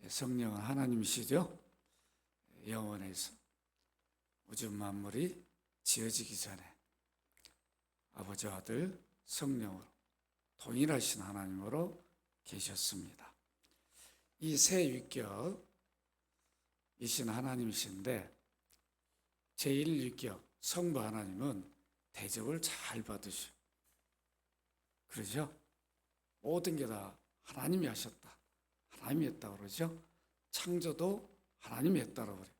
성령은 하나님이시죠. 영원에서 우주 만물이 지어지기 전에 아버지, 아들, 성령으로 동일하신 하나님으로 계셨습니다. 이 세 위격이신 하나님이신데 제1위격 성부 하나님은 대접을 잘 받으시오. 그러죠? 모든 게 다 하나님이 하셨다, 하나님이 했다고 그러죠. 창조도 하나님이 했다고 그래요.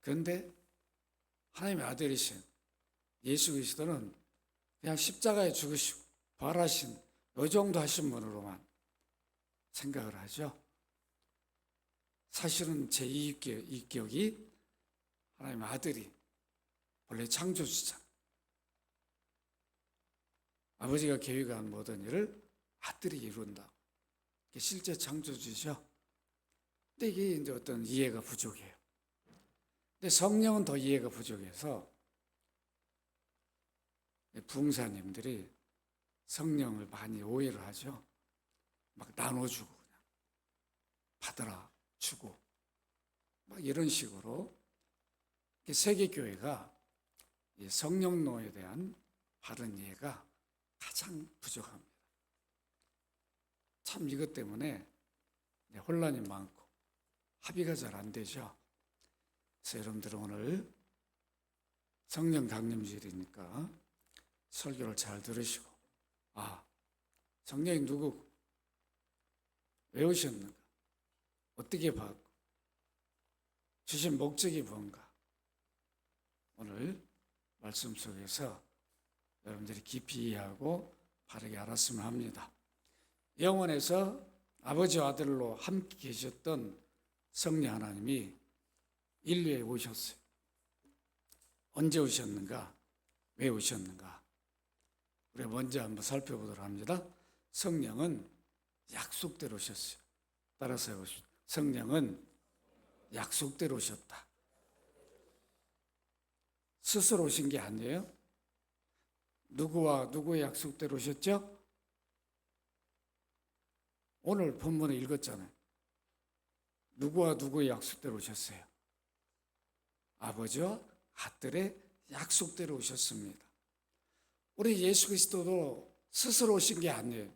그런데 하나님의 아들이신 예수 그리스도는 그냥 십자가에 죽으시고 부활하신 이 정도 하신 분으로만 생각을 하죠. 사실은 제2위격이 하나님의 아들이 원래 창조주잖아요. 아버지가 계획한 모든 일을 아들이 이룬다. 이게 실제 창조주죠. 근데 이게 이제 어떤 이해가 부족해요. 근데 성령은 더 이해가 부족해서 부흥사님들이 성령을 많이 오해를 하죠. 막 나눠주고 그냥 받아라 주고 막 이런 식으로 세계교회가 성령론에 대한 바른 이해가 가장 부족합니다. 참 이것 때문에 혼란이 많고 합의가 잘 안 되죠. 그래서 여러분들은 오늘 성령 강림주일이니까 설교를 잘 들으시고, 성령이 누구고 왜 오셨는가, 어떻게 받고 주신 목적이 뭔가 오늘 말씀 속에서 여러분들이 깊이 이해하고 바르게 알았으면 합니다. 영원에서 아버지와 아들로 함께 계셨던 성령 하나님이 인류에 오셨어요. 언제 오셨는가? 왜 오셨는가? 우리 먼저 한번 살펴보도록 합니다. 성령은 약속대로 오셨어요. 따라서 해보십시오. 성령은 약속대로 오셨다. 스스로 오신 게 아니에요. 누구와 누구의 약속대로 오셨죠? 오늘 본문에 읽었잖아요. 누구와 누구의 약속대로 오셨어요? 아버지와 아들의 약속대로 오셨습니다. 우리 예수 그리스도도 스스로 오신 게 아니에요.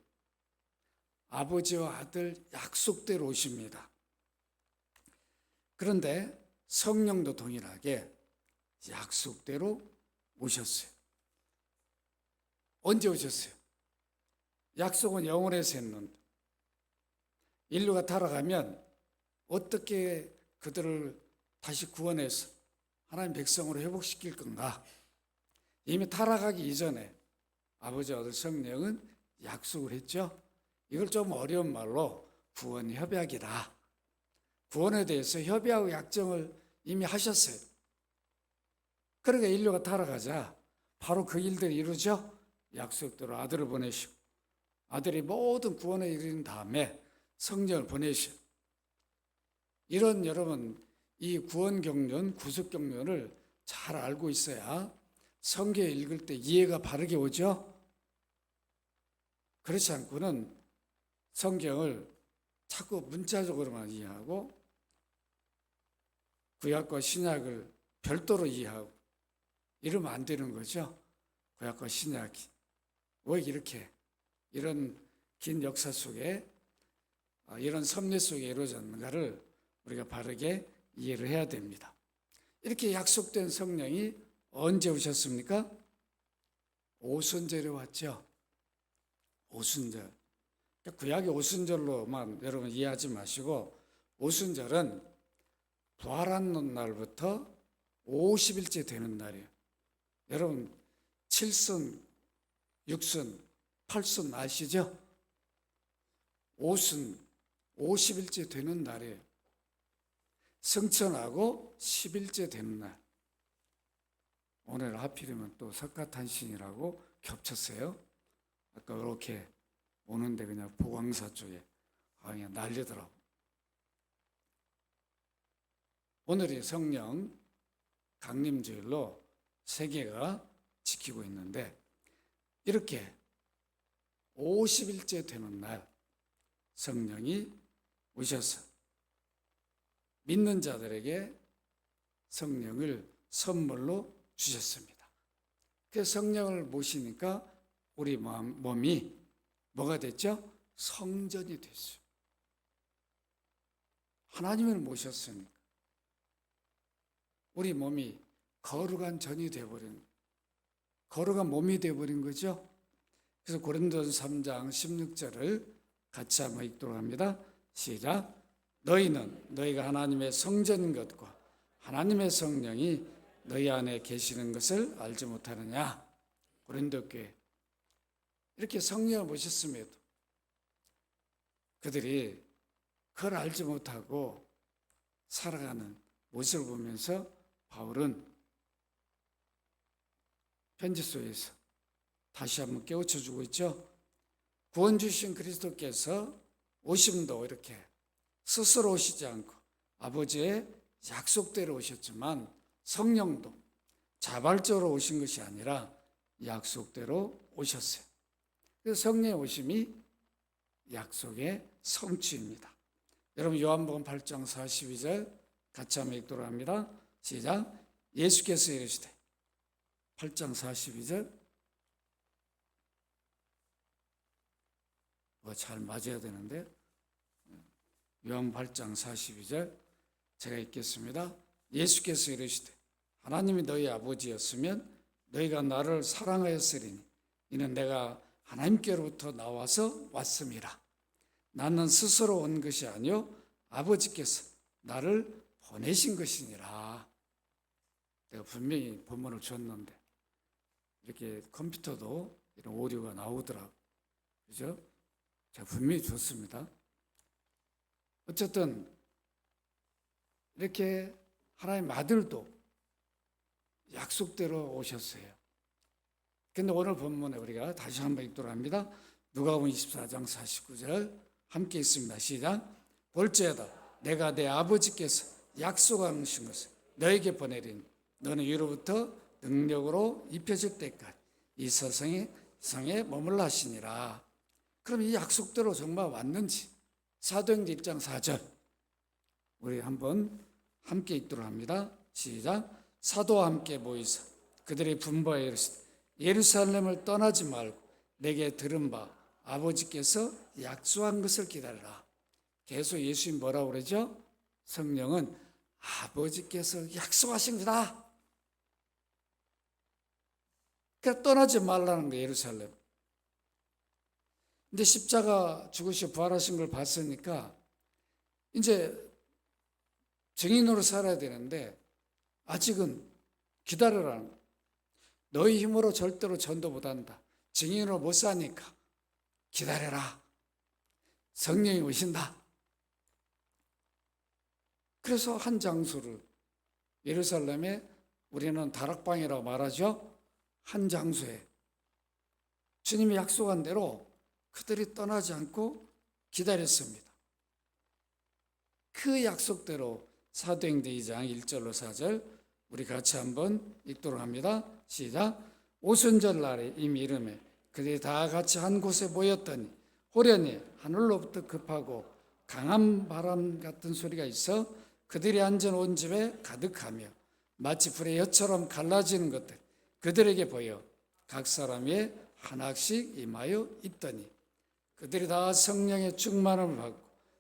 아버지와 아들 약속대로 오십니다. 그런데 성령도 동일하게 약속대로 오셨어요. 언제 오셨어요? 약속은 영원에서 했는데 인류가 타락하면 어떻게 그들을 다시 구원해서 하나님 백성으로 회복시킬 건가? 이미 타락하기 이전에 아버지, 아들, 성령은 약속을 했죠. 이걸 좀 어려운 말로 구원 협약이다. 구원에 대해서 협의하고 약정을 이미 하셨어요. 그러니까 인류가 타락하자 바로 그 일들을 이루죠. 약속대로 아들을 보내시고 아들이 모든 구원에 이르는 다음에 성령을 보내시고, 이런 여러분 이 구원 경륜, 구속 경륜을 잘 알고 있어야 성경 읽을 때 이해가 바르게 오죠. 그렇지 않고는 성경을 자꾸 문자적으로만 이해하고 구약과 신약을 별도로 이해하고 이러면 안 되는 거죠. 구약과 신약이 왜 이렇게 이런 긴 역사 속에 이런 섭리 속에 이루어졌는가를 우리가 바르게 이해를 해야 됩니다. 이렇게 약속된 성령이 언제 오셨습니까? 오순절에 왔죠. 오순절. 구약의 오순절로만 여러분 이해하지 마시고, 오순절은 부활한 날부터 50일째 되는 날이에요. 여러분 7순, 6순, 8순 아시죠? 5순 50일째 되는 날이에요. 성천하고 10일째 되는 날. 오늘 하필이면 또 석가탄신이라고 겹쳤어요. 아까 이렇게 오는데 그냥 보광사 쪽에 그냥 난리더라고. 오늘이 성령 강림주일로 세계가 지키고 있는데, 이렇게 50일째 되는 날 성령이 오셔서 믿는 자들에게 성령을 선물로 주셨습니다. 그 성령을 모시니까 우리 몸이 뭐가 됐죠? 성전이 됐어요. 하나님을 모셨으니까 우리 몸이 거룩한 전이 되어버린 거예요. 거룩한 몸이 되어버린 거죠. 그래서 고린도서 3장 16절을 같이 한번 읽도록 합니다. 시작. 너희는 너희가 하나님의 성전인 것과 하나님의 성령이 너희 안에 계시는 것을 알지 못하느냐. 고린도 교회 이렇게 성령을 모셨음에도 그들이 그걸 알지 못하고 살아가는 모습을 보면서 바울은 편지 속에서 다시 한번 깨우쳐 주고 있죠. 구원 주신 그리스도께서 오심도 이렇게 스스로 오시지 않고 아버지의 약속대로 오셨지만 성령도 자발적으로 오신 것이 아니라 약속대로 오셨어요. 그래서 성령의 오심이 약속의 성취입니다. 여러분 요한복음 8장 42절 같이 한번 읽도록 합니다. 시작. 예수께서 이르시되 8장 42절 잘 맞아야 되는데 요한 8장 42절 제가 읽겠습니다. 예수께서 이르시되 하나님이 너희 아버지였으면 너희가 나를 사랑하였으리니 이는 내가 하나님께로부터 나와서 왔음이라. 나는 스스로 온 것이 아니요 아버지께서 나를 보내신 것이니라. 내가 분명히 본문을 줬는데 이렇게 컴퓨터도 이런 오류가 나오더라고요. 그죠? 제가 분명히 줬습니다. 어쨌든 이렇게 하나님 아들도 약속대로 오셨어요. 근데 오늘 본문에 우리가 다시 한번 읽도록 합니다. 누가복음 24장 49절 함께 읽습니다. 시작. 볼지어다 내가 내 아버지께서 약속하신 것을 너에게 보내리니 너는 위로부터 능력으로 입혀질 때까지 이 세상에 머물라 하시니라. 그럼 이 약속대로 정말 왔는지 사도행전 1장 4절 우리 한번 함께 읽도록 합니다. 시작. 사도와 함께 모이사 그들이 분부하여 이르시되 예루살렘을 떠나지 말고 내게 들은 바 아버지께서 약속한 것을 기다리라. 계속 예수님 뭐라고 그러죠? 성령은 아버지께서 약속하신 거다. 그러니까 떠나지 말라는 거예요. 예루살렘. 근데 십자가 죽으시고 부활하신 걸 봤으니까 이제 증인으로 살아야 되는데 아직은 기다려라는 거예요. 너희 힘으로 절대로 전도 못한다. 증인으로 못 사니까 기다려라. 성령이 오신다. 그래서 한 장소를 예루살렘에 우리는 다락방이라고 말하죠. 한 장소에 주님이 약속한 대로 그들이 떠나지 않고 기다렸습니다. 그 약속대로 사도행전 2장 1절로 4절 우리 같이 한번 읽도록 합니다. 시작. 오순절 날에 이미 이름에 그들이 다 같이 한 곳에 모였더니 호련히 하늘로부터 급하고 강한 바람 같은 소리가 있어 그들이 앉은 온 집에 가득하며 마치 불의 혀처럼 갈라지는 것들 그들에게 보여 각 사람 위에 하나씩 임하여 있더니 그들이 다 성령의 충만함을 받고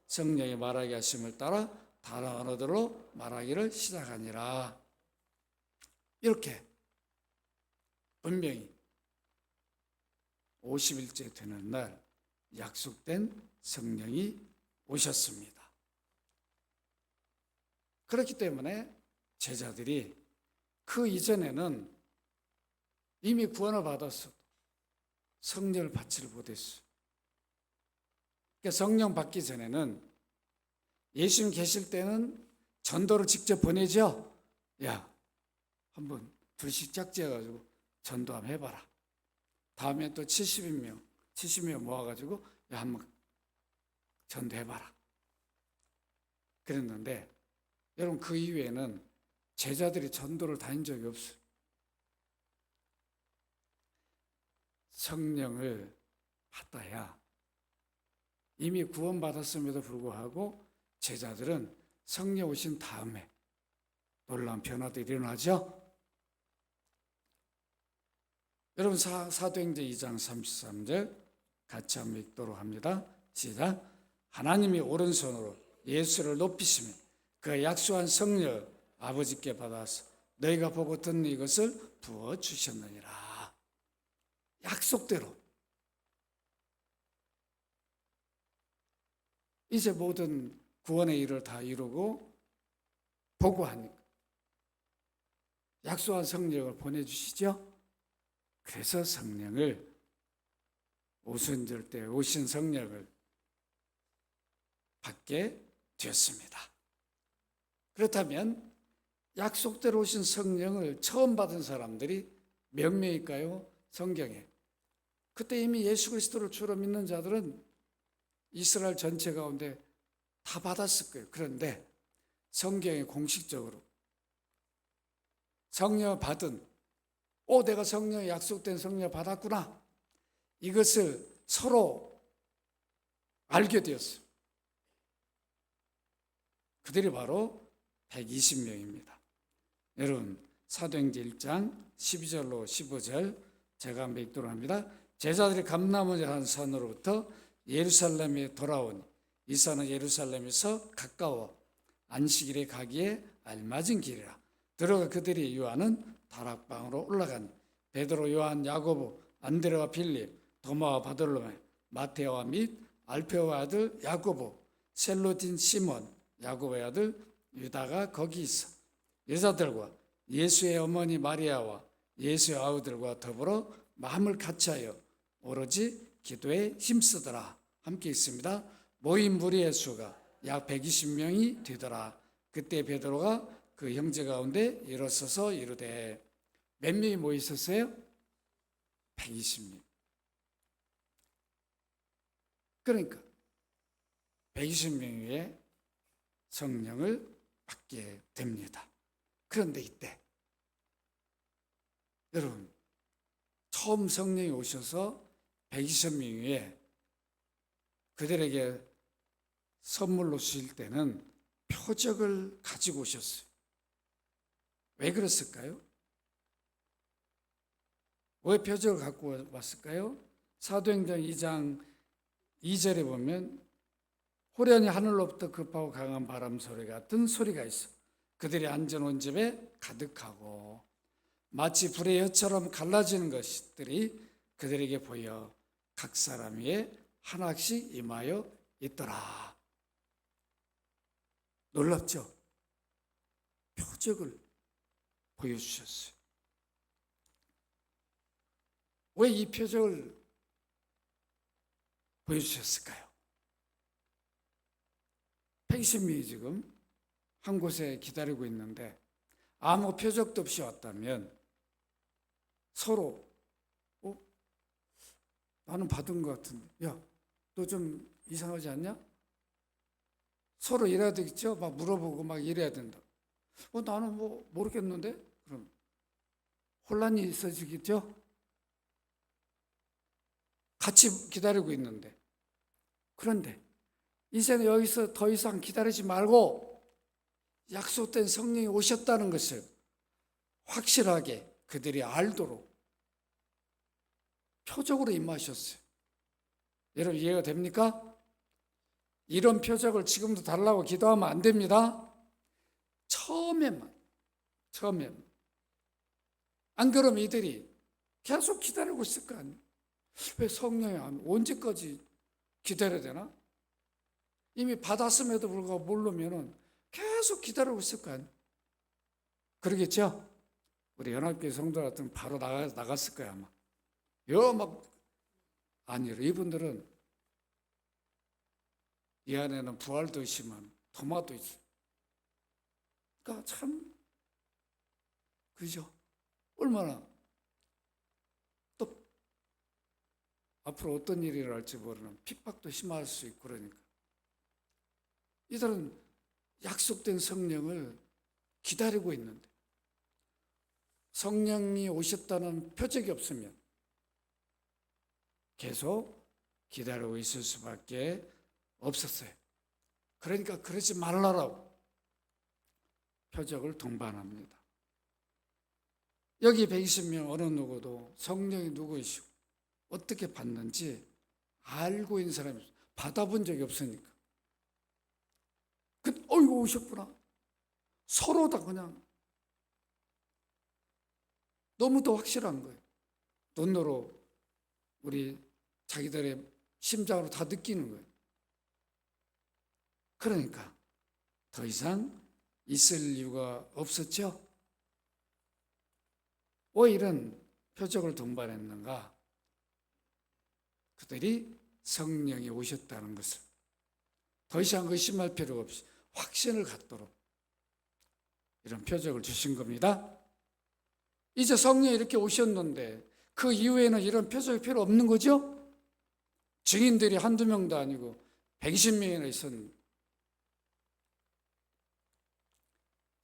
성령의 말하게 하심을 따라 다른 언어들로 말하기를 시작하니라. 이렇게 분명히 50일째 되는 날 약속된 성령이 오셨습니다. 그렇기 때문에 제자들이 그 이전에는 이미 구원을 받았어도 성령을 받지를 못했어요. 그러니까 성령 받기 전에는 예수님 계실 때는 전도를 직접 보내죠. 야, 한번 둘씩 짝지어가지고 전도 한번 해봐라. 다음에 또 70명 모아가지고 야, 한번 전도해봐라. 그랬는데 여러분 그 이후에는 제자들이 전도를 다닌 적이 없어요. 성령을 받아야 이미 구원받았음에도 불구하고 제자들은 성령 오신 다음에 놀라운 변화들이 일어나죠. 여러분 사도행전 2장 33절 같이 한번 읽도록 합니다. 시작. 하나님이 오른손으로 예수를 높이시며 그 약속한 성령을 아버지께 받아서 너희가 보고 듣는 이것을 부어주셨느니라. 약속대로 이제 모든 구원의 일을 다 이루고 보고하니까 약속한 성령을 보내주시죠. 그래서 성령을 오순절 때 오신 성령을 받게 되었습니다. 그렇다면 약속대로 오신 성령을 처음 받은 사람들이 몇 명일까요? 성경에. 그때 이미 예수 그리스도를 주로 믿는 자들은 이스라엘 전체 가운데 다 받았을 거예요. 그런데 성경에 공식적으로 성령을 받은 내가 성령의 약속된 성령을 받았구나. 이것을 서로 알게 되었어요. 그들이 바로 120명입니다. 여러분 사도행전 1장 12절로 15절 제가 한번 읽도록 합니다. 제자들이 감람원의 한 산으로부터 예루살렘에 돌아오니 이 산은 예루살렘에서 가까워 안식일에 가기에 알맞은 길이라. 들어가 그들이 유하는 다락방으로 올라간 베드로, 요한, 야고보, 안드레와 빌립, 도마와 바돌로메, 마테오와 및 알페오의 아들 야고보, 셀로딘 시몬, 야고보의 아들 유다가 거기 있어 여자들과 예수의 어머니 마리아와 예수의 아우들과 더불어 마음을 같이하여 오로지 기도에 힘쓰더라. 함께 있습니다. 모인 무리의 수가 약 120명이 되더라. 그때 베드로가 그 형제 가운데 일어서서 이르되 몇 명이 모여 있었어요? 120명. 그러니까 120명의 성령을 받게 됩니다. 그런데 이때 여러분 처음 성령이 오셔서 120명에 그들에게 선물로 주실 때는 표적을 가지고 오셨어요. 왜 그랬을까요? 왜 표적을 갖고 왔을까요? 사도행전 2장 2절에 보면 호련히 하늘로부터 급하고 강한 바람 소리 같은 소리가 있어 그들이 앉아놓은 집에 가득하고 마치 불의 혀처럼 갈라지는 것들이 그들에게 보여 각 사람 위에 하나씩 임하여 있더라. 놀랍죠? 표적을 보여주셨어요. 왜 이 표적을 보여주셨을까요? 120명이 지금 한 곳에 기다리고 있는데 아무 표적도 없이 왔다면 서로 나는 받은 것 같은데 야, 너 좀 이상하지 않냐? 서로 이래야 되겠죠? 막 물어보고 막 이래야 된다. 나는 모르겠는데? 그럼 혼란이 있어지겠죠? 같이 기다리고 있는데. 그런데 이제는 여기서 더 이상 기다리지 말고 약속된 성령이 오셨다는 것을 확실하게 그들이 알도록 표적으로 임하셨어요. 여러분 이해가 됩니까? 이런 표적을 지금도 달라고 기도하면 안 됩니다. 처음에만. 안 그러면 이들이 계속 기다리고 있을 거 아니에요. 왜 성령이 언제까지 기다려야 되나? 이미 받았음에도 불구하고 모르면은 계속 기다리고 있을 거 아니에요. 그러겠죠? 우리 연합교회 성도들 같은 바로 나갔을 거야 아마. 아니요. 이분들은 이 안에는 부활도 있지만 도마도 있어요. 그러니까 참 그죠? 얼마나 또 앞으로 어떤 일이 일어날지 모르는 핍박도 심할 수 있고 그러니까 이들은 약속된 성령을 기다리고 있는데 성령이 오셨다는 표적이 없으면 계속 기다리고 있을 수밖에 없었어요. 그러니까 그러지 말라라고 표적을 동반합니다. 여기 120명 어느 누구도 성령이 누구이시고 어떻게 받는지 알고 있는 사람이 없어요. 받아본 적이 없으니까. 어이구 오셨구나. 서로 다 그냥 너무 더 확실한 거예요. 눈으로 우리 자기들의 심장으로 다 느끼는 거예요. 그러니까 더 이상 있을 이유가 없었죠. 왜 이런 표적을 동반했는가? 그들이 성령이 오셨다는 것을 더 이상 의심할 필요가 없이 확신을 갖도록 이런 표적을 주신 겁니다. 이제 성령이 이렇게 오셨는데 그 이후에는 이런 표적이 필요 없는 거죠? 증인들이 한두 명도 아니고 120명이나 있었는데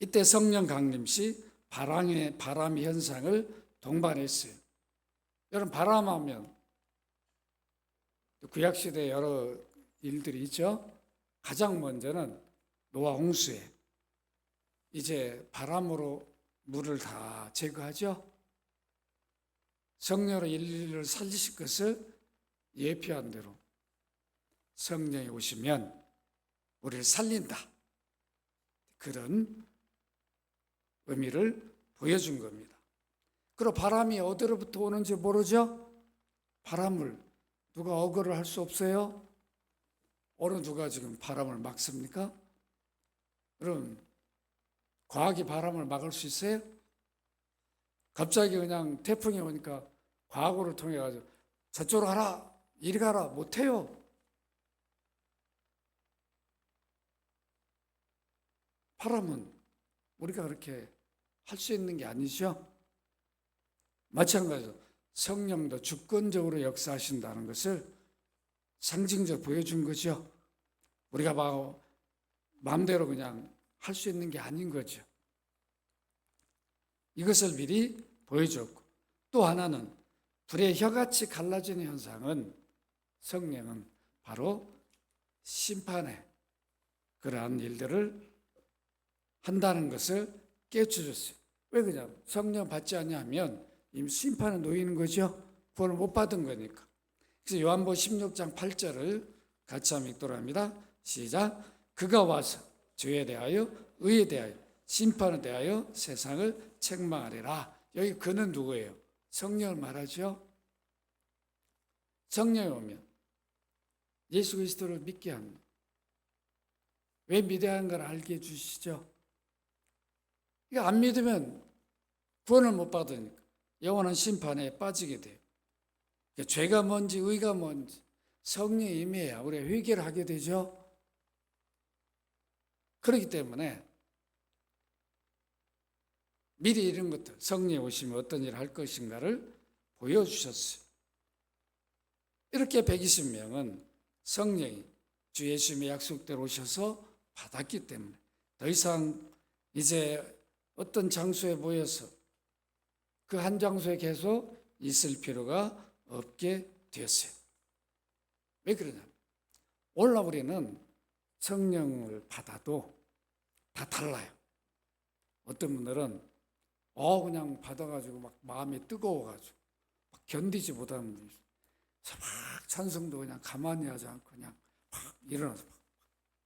이때 성령 강림 시 바람의 현상을 동반했어요. 여러분 바람하면 구약시대에 여러 일들이 있죠. 가장 먼저는 노아 홍수에 이제 바람으로 물을 다 제거하죠. 성령으로 인류를 살리실 것을 예표한 대로 성령이 오시면 우리를 살린다. 그런 의미를 보여준 겁니다. 그리고 바람이 어디로부터 오는지 모르죠? 바람을 누가 어거를 할 수 없어요? 어느 누가 지금 바람을 막습니까? 여러분, 과학이 바람을 막을 수 있어요? 갑자기 그냥 태풍이 오니까 과학으로 통해 가지고 저쪽으로 가라, 이리 가라 못해요. 바람은 우리가 그렇게 할 수 있는 게 아니죠. 마찬가지로 성령도 주권적으로 역사하신다는 것을 상징적으로 보여준 거죠. 우리가 마음대로 그냥 할 수 있는 게 아닌 거죠. 이것을 미리 보여줬고, 또 하나는 불의 혀같이 갈라지는 현상은 성령은 바로 심판의 그러한 일들을 한다는 것을 깨우쳐줬어요. 왜 그냥 성령 받지 않냐면 이미 심판에 놓이는 거죠. 구원을 못 받은 거니까. 그래서 요한복음 16장 8절을 같이 한번 읽도록 합니다. 시작. 그가 와서 죄에 대하여 의에 대하여 심판에 대하여 세상을 책망하리라. 여기 그는 누구예요? 성령을 말하죠. 성령이 오면 예수 그리스도를 믿게 합니다. 왜 믿어야 하는 걸 알게 해주시죠. 이거 안 믿으면 구원을 못 받으니까 영원한 심판에 빠지게 돼요. 그러니까 죄가 뭔지 의가 뭔지 성령이 임해야 우리가 회개를 하게 되죠. 그렇기 때문에 미리 이런 것들, 성령이 오시면 어떤 일을 할 것인가를 보여주셨어요. 이렇게 120명은 성령이 주 예수님의 약속대로 오셔서 받았기 때문에 더 이상 이제 어떤 장소에 모여서 그 한 장소에 계속 있을 필요가 없게 되었어요. 왜 그러냐? 오늘날 우리는 성령을 받아도 다 달라요. 어떤 분들은 그냥 받아가지고 막 마음이 뜨거워가지고 막 견디지 못하는 분이 있어요. 그래서 막 찬송도 그냥 가만히 하지 않고 그냥 막 일어나서 막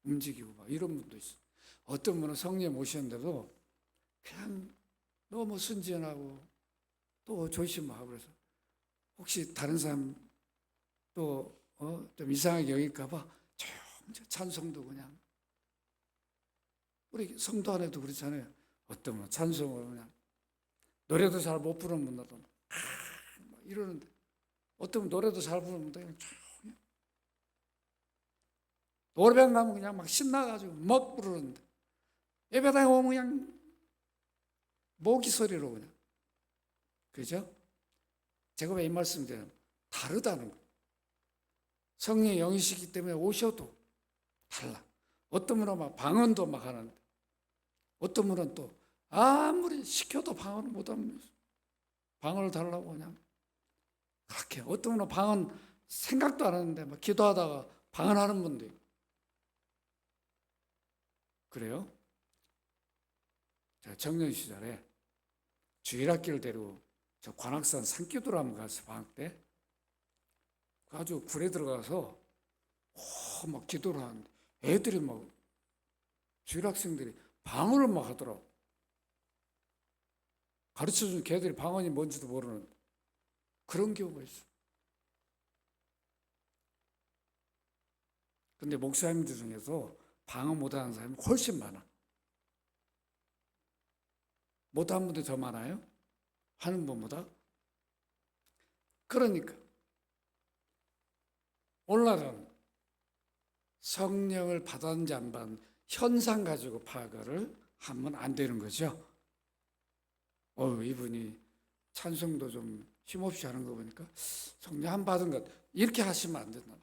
움직이고 막 이런 분도 있어요. 어떤 분은 성령 모셨는데도 그냥 너무 순진하고 또 조심하고 그래서 혹시 다른 사람 또 좀 이상하게 여길까봐 조용히 찬송도 그냥 우리 성도 안에도 그렇잖아요. 어떤 분은 찬송을 그냥 노래도 잘 못 부르는 분들도 막 이러는데 어떤 분은 노래도 잘 부르는 분들 그냥 조용히 노래방 가면 그냥 막 신나가지고 막 부르는데 예배당에 오면 그냥 모기 소리로 그냥 그죠? 제가 왜 이 말씀을 드리냐면 다르다는 거예요. 성령의 영이시기 때문에 오셔도 달라. 어떤 분은 막 방언도 막 하는데 어떤 분은 또 아무리 시켜도 방언을 못하면서 방언을 달라고 그냥 그렇게 어떤 분은 방언 생각도 안 하는데 막 기도하다가 방언하는 분도 있고 그래요? 제가 청년 시절에 주일학기를 데리고 저 관악산 산기도로 한번 가서 방학 때 아주 굴에 들어가서 막 기도를 하는데 애들이 막 주일학생들이 방언을 막 하더라고. 가르쳐준 걔들이 방언이 뭔지도 모르는 그런 경우가 있어. 근데 목사님들 중에서 방언 못하는 사람이 훨씬 많아. 못하는 분들이 더 많아요? 하는 분보다? 그러니까 오늘날은 성령을 받았는지 안 받은 현상 가지고 파악을 하면 안 되는 거죠. 이분이 찬송도 좀 힘없이 하는 거 보니까 성령 안 받은 것 이렇게 하시면 안 된다.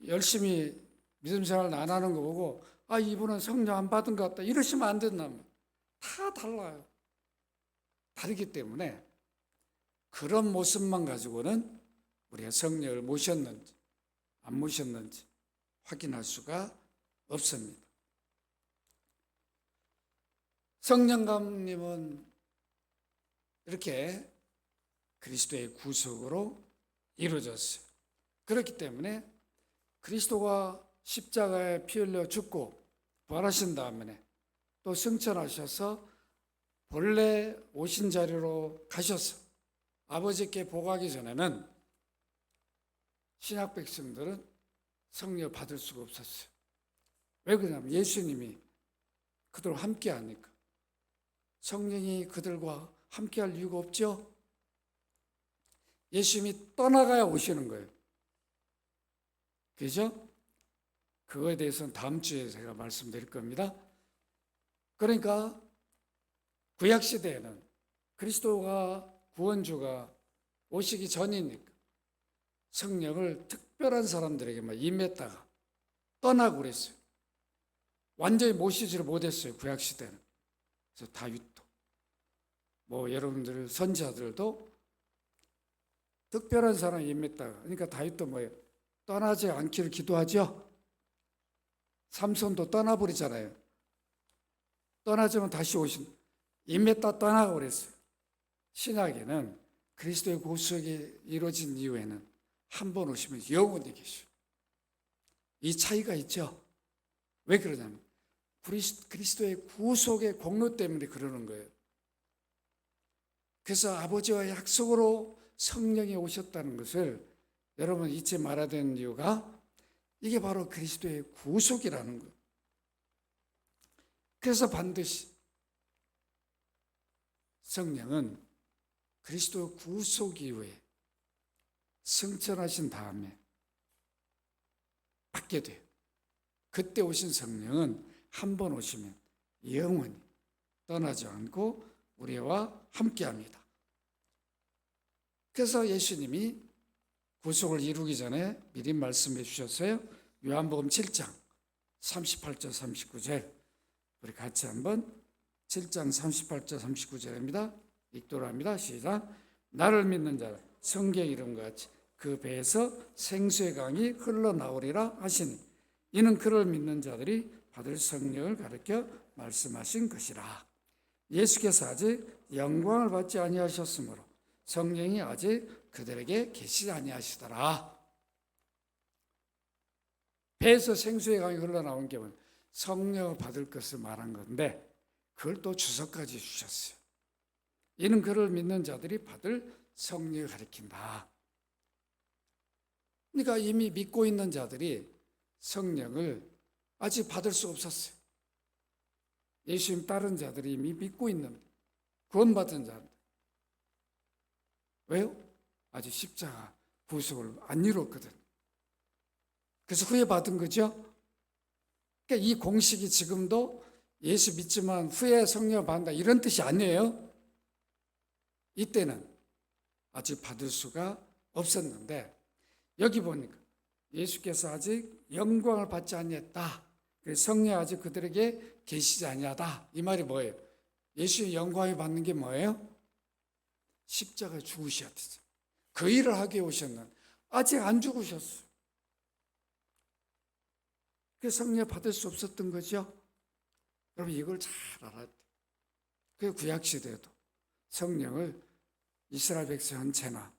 열심히 믿음 생활 안 하는 거 보고 이분은 성령 안 받은 것 같다 이러시면 안 된다. 다 달라요. 다르기 때문에 그런 모습만 가지고는 우리가 성령을 모셨는지 안 모셨는지 확인할 수가 없습니다. 성령감님은 이렇게 그리스도의 구속으로 이루어졌어요. 그렇기 때문에 그리스도가 십자가에 피 흘려 죽고 부활하신 다음에 또 승천하셔서 본래 오신 자리로 가셔서 아버지께 보고하기 전에는 신약 백성들은 성령 받을 수가 없었어요. 왜 그러냐면 예수님이 그들과 함께 하니까. 성령이 그들과 함께 할 이유가 없죠. 예수님이 떠나가야 오시는 거예요. 그죠? 그거에 대해서는 다음 주에 제가 말씀드릴 겁니다. 그러니까 구약시대에는 그리스도가 구원주가 오시기 전이니까 성령을 특별한 사람들에게만 임했다가 떠나고 그랬어요. 완전히 모시지를 못했어요. 구약시대는. 그래서 다윗도 여러분들 선지자들도 특별한 사람이 임했다가 그러니까 다윗도 떠나지 않기를 기도하죠. 삼손도 떠나버리잖아요. 떠나지만 다시 오신 임했다 떠나고 그랬어요. 신약에는 그리스도의 구속이 이루어진 이후에는 한 번 오시면 영원히 계셔. 이 차이가 있죠. 왜 그러냐면 그리스도의 구속의 공로 때문에 그러는 거예요. 그래서 아버지와의 약속으로 성령이 오셨다는 것을 여러분 잊지 말아야 되는 이유가 이게 바로 그리스도의 구속이라는 거예요. 그래서 반드시 성령은 그리스도 구속 이후에 승천하신 다음에 받게 돼요. 그때 오신 성령은 한 번 오시면 영원히 떠나지 않고 우리와 함께합니다. 그래서 예수님이 구속을 이루기 전에 미리 말씀해 주셨어요. 요한복음 7장 38절 39절 우리 같이 한번 7장 38절 39절입니다. 읽도록 합니다. 시작. 나를 믿는 자는 성경 이름과 같이 그 배에서 생수의 강이 흘러나오리라 하시니 이는 그를 믿는 자들이 받을 성령을 가르쳐 말씀하신 것이라. 예수께서 아직 영광을 받지 아니하셨으므로 성령이 아직 그들에게 계시지 아니하시더라. 배에서 생수의 강이 흘러나온 게 성령을 받을 것을 말한 건데 그걸 또 주석까지 주셨어요. 이는 그를 믿는 자들이 받을 성령을 가리킨다. 그러니까 이미 믿고 있는 자들이 성령을 아직 받을 수 없었어요. 예수님 따른 자들이 이미 믿고 있는 구원받은 자들. 왜요? 아직 십자가 구속을 안 이뤘거든. 그래서 후에 받은 거죠. 그러니까 이 공식이 지금도 예수 믿지만 후에 성령을 받는다 이런 뜻이 아니에요. 이때는 아직 받을 수가 없었는데 여기 보니까 예수께서 아직 영광을 받지 아니했다. 성령 아직 그들에게 계시지 아니하다. 이 말이 뭐예요? 예수의 영광을 받는 게 뭐예요? 십자가에 죽으셔야 되죠. 그 일을 하게 오셨는 아직 안 죽으셨어요. 그 성령 받을 수 없었던 거죠. 여러분 이걸 잘 알아야 돼요. 그 구약시대에도 성령을 이스라엘 백성 전체나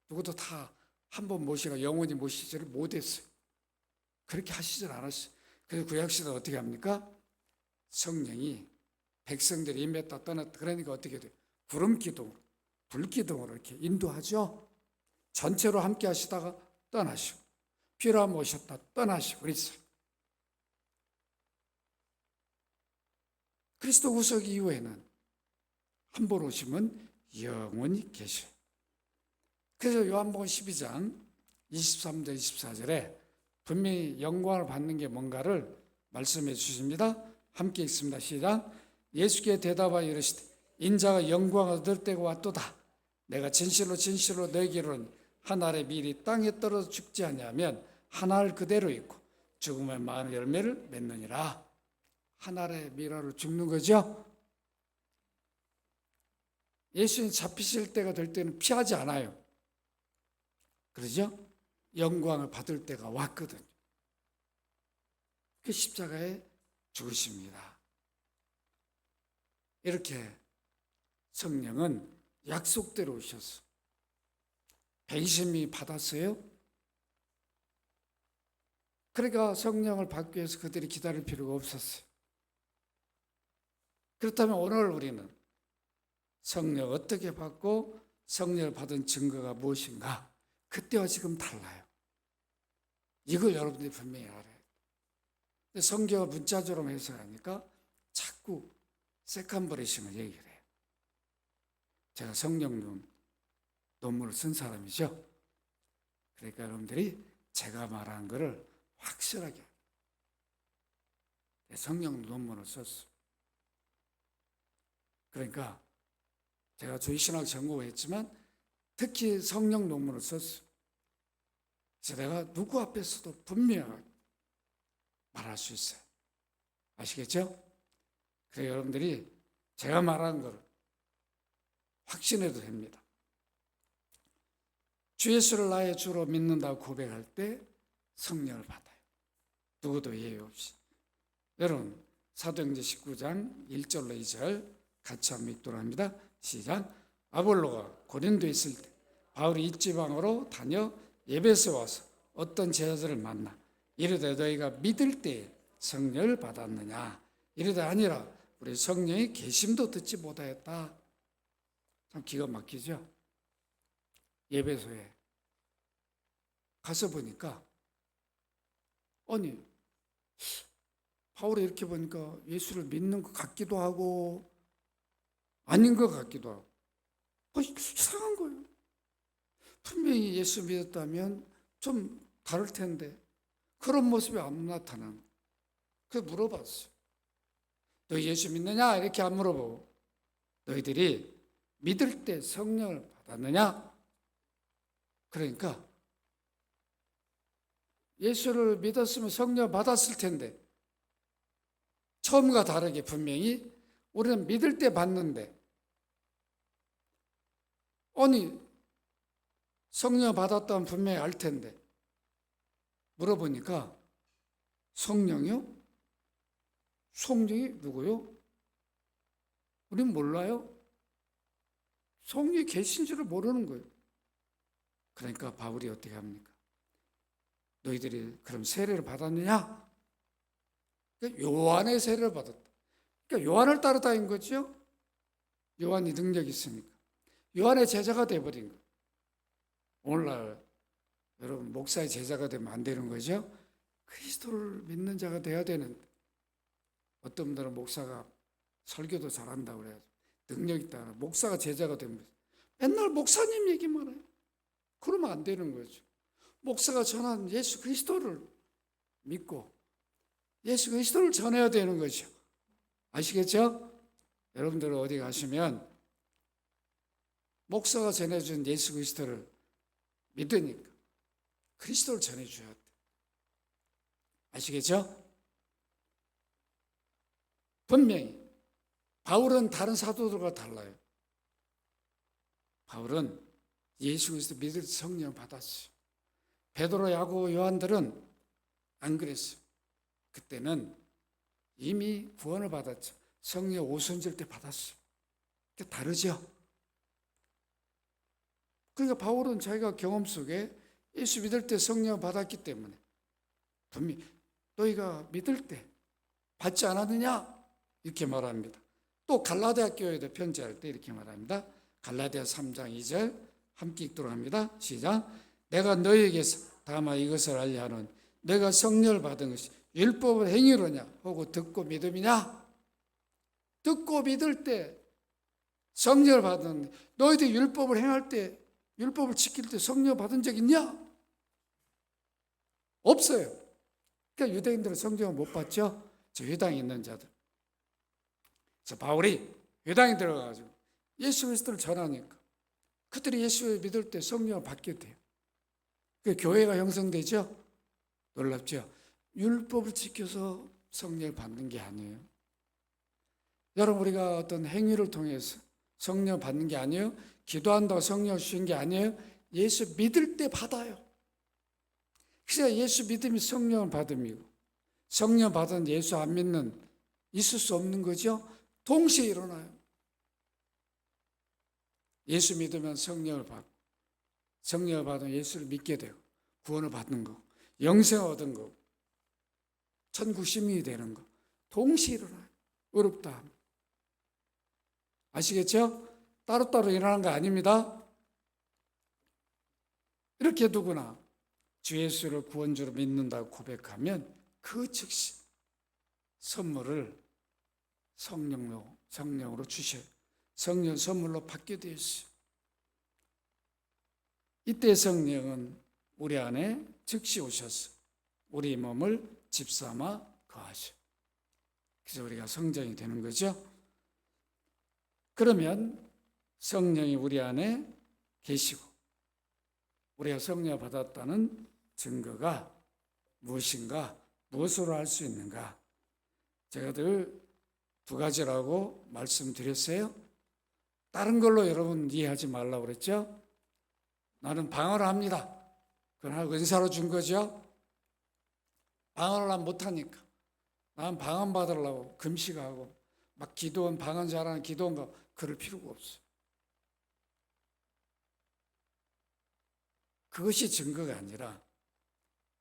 누구도 다 한 번 모시고 영원히 모시지를 못했어요. 그렇게 하시질 않았어요. 그래서 구약시대는 어떻게 합니까? 성령이 백성들이 임했다 떠났다 그러니까 어떻게 돼요? 구름기둥으로 불기둥으로 이렇게 인도하죠. 전체로 함께 하시다가 떠나시고 필요하면 오셨다 떠나시고 그랬어요. 그리스도 구속 이후에는 한 번 오시면 영원히 계셔요. 그래서 요한복음 12장 23절 24절에 분명히 영광을 받는 게 뭔가를 말씀해 주십니다. 함께 읽습니다. 시작. 예수께 대답하여 이르시되 인자가 영광을 얻을 때가 왔도다. 내가 진실로 진실로 너희에게로는 한 알의 밀이 땅에 떨어져 죽지 아니하면 한 알 그대로 있고 죽으면 많은 열매를 맺느니라. 한 알의 밀화로 죽는 거죠. 예수님 잡히실 때가 될 때는 피하지 않아요. 그러죠? 영광을 받을 때가 왔거든요. 그 십자가에 죽으십니다. 이렇게 성령은 약속대로 오셔서 120명이 받았어요. 그러니까 성령을 받기 위해서 그들이 기다릴 필요가 없었어요. 그렇다면 오늘 우리는 성령 어떻게 받고 성령을 받은 증거가 무엇인가? 그때와 지금 달라요. 이걸 여러분들이 분명히 알아야 돼요. 성경을 문자적으로 해석하니까 자꾸 세컨버리심을 얘기를 해요. 제가 성령 논문을 쓴 사람이죠. 그러니까 여러분들이 제가 말한 거를 확실하게 성령 논문을 썼어요. 그러니까 제가 주의신학 전공을 했지만 특히 성령 논문을 썼어요. 그래서 내가 누구 앞에서도 분명하게 말할 수 있어요. 아시겠죠? 그래서 여러분들이 제가 말한 걸 확신해도 됩니다. 주 예수를 나의 주로 믿는다고 고백할 때 성령을 받아요. 누구도 예외 없이. 여러분 사도행전 19장 1절로 2절 같이 한번 읽도록 합니다. 시작. 아볼로가 고린도에 있을 때 바울이 이지방으로 다녀 에베소에 와서 어떤 제자들을 만나 이르되 너희가 믿을 때에 성령을 받았느냐 이르되 아니라 우리 성령의 계심도 듣지 못하였다. 참 기가 막히죠. 에베소에 가서 보니까 아니 바울이 이렇게 보니까 예수를 믿는 것 같기도 하고 아닌 것 같기도 하고 이상한 거예요. 분명히 예수 믿었다면 좀 다를 텐데 그런 모습이 안 나타난 거예요. 그래서 물어봤어요. 너 예수 믿느냐? 이렇게 안 물어보고 너희들이 믿을 때 성령을 받았느냐? 그러니까 예수를 믿었으면 성령을 받았을 텐데 처음과 다르게 분명히 우리는 믿을 때 받는데 아니 성령 받았다면 분명히 알 텐데 물어보니까 성령이요? 성령이 누구요? 우린 몰라요. 성령이 계신 줄을 모르는 거예요. 그러니까 바울이 어떻게 합니까? 너희들이 그럼 세례를 받았느냐? 요한의 세례를 받았다. 그러니까 요한을 따라다닌 거죠. 요한이 능력이 있으니까. 요한의 제자가 돼버린 거예요. 오늘날 여러분 목사의 제자가 되면 안 되는 거죠. 그리스도를 믿는 자가 돼야 되는데 어떤 분들은 목사가 설교도 잘한다고 그래요. 능력 있다. 목사가 제자가 되면 맨날 목사님 얘기만 해요. 그러면 안 되는 거죠. 목사가 전한 예수 그리스도를 믿고 예수 그리스도를 전해야 되는 거죠. 아시겠죠? 여러분들 어디 가시면 목사가 전해준 예수 그리스도를 믿으니까 그리스도를 전해줘야 돼. 아시겠죠? 분명히 바울은 다른 사도들과 달라요. 바울은 예수 그리스도 믿을 성령 받았어요. 베드로, 야고보, 요한들은 안 그랬어요. 그때는 이미 구원을 받았죠. 성령 오순절 때 받았어요. 그게 다르죠. 그러니까 바울은 자기가 경험 속에 예수 믿을 때 성령을 받았기 때문에 분명히 너희가 믿을 때 받지 않았느냐? 이렇게 말합니다. 또 갈라디아 교회도 편지할 때 이렇게 말합니다. 갈라디아 3장 2절 함께 읽도록 합니다. 시작. 내가 너희에게서 다만 이것을 알려 하노니 내가 성령을 받은 것이 율법을 행위로냐 혹은 듣고 믿음이냐? 듣고 믿을 때 성령을 받은 너희들 율법을 행할 때 율법을 지킬 때 성령 받은 적 있냐? 없어요. 그러니까 유대인들은 성령을 못 받죠. 저 회당에 있는 자들. 그래서 바울이 회당에 들어가가지고 예수 그리스도를 전하니까 그들이 예수를 믿을 때 성령을 받게 돼요. 그 교회가 형성되죠. 놀랍죠. 율법을 지켜서 성령을 받는 게 아니에요. 여러분, 우리가 어떤 행위를 통해서 성령 받는 게 아니에요. 기도한다고 성령 주신 게 아니에요. 예수 믿을 때 받아요. 그래서 예수 믿음이 성령을 받음이고 성령 받은 예수 안 믿는 있을 수 없는 거죠. 동시에 일어나요. 예수 믿으면 성령을 받고 성령을 받으면 예수를 믿게 되고 구원을 받는 거, 영생을 얻은 거, 천국 시민이 되는 거 동시에 일어나요. 어렵다. 아시겠죠? 따로따로 일어나는 거 아닙니다. 이렇게 누구나 주 예수를 구원주로 믿는다고 고백하면 그 즉시 선물을 성령으로 주셔요. 성령 선물로 받게 되어 있어요. 이때 성령은 우리 안에 즉시 오셔서 우리 몸을 집삼아 거하셔. 그래서 우리가 성전이 되는 거죠. 그러면 성령이 우리 안에 계시고 우리가 성령을 받았다는 증거가 무엇인가, 무엇으로 알 수 있는가? 제가 늘 두 가지라고 말씀드렸어요. 다른 걸로 여러분 이해하지 말라고 그랬죠? 나는 방언을 합니다. 그건 은사로 준 거죠. 방언을 난 못하니까. 나는 방언 받으려고 금식하고 막 기도원, 방언 잘하는 기도원가 그럴 필요가 없어요. 그것이 증거가 아니라